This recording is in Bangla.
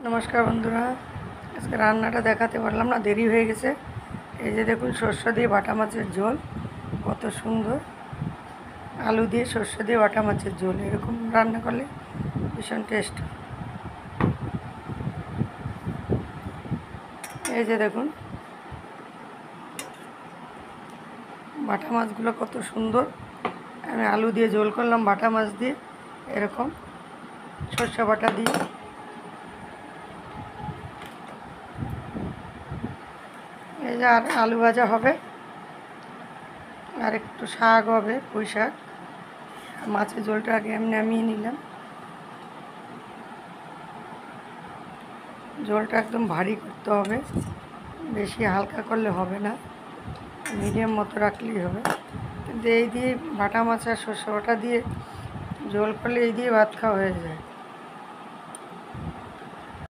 নমস্কার বন্ধুরা, আজকে রান্নাটা দেখাতে পারলাম না, দেরি হয়ে গেছে। এই যে দেখুন, সর্ষ দিয়ে বাটা মাছের ঝোল, কত সুন্দর। আলু দিয়ে সর্ষ দিয়ে বাটা মাছের ঝোল এরকম রান্না করলে ভীষণ টেস্ট। এই যে দেখুন, বাটা মাছগুলো কত সুন্দর। আমি আলু দিয়ে ঝোল করলাম, বাটা মাছ দিয়ে এরকম সর্ষে বাটা দিয়ে। এই যে আর আলু ভাজা হবে, আর একটু শাক হবে, পুঁই শাক। মাছের ঝোলটা আগে আমি নামিয়ে নিলাম। ঝোলটা একদম ভারী করতে হবে, বেশি হালকা করলে হবে না, মিডিয়াম মতো রাখলেই হবে। কিন্তু এই দিয়ে বাটা মাছ আর সর্ষে বাটা দিয়ে ঝোল করলে এই দিয়ে ভাত খাওয়া হয়ে যায়।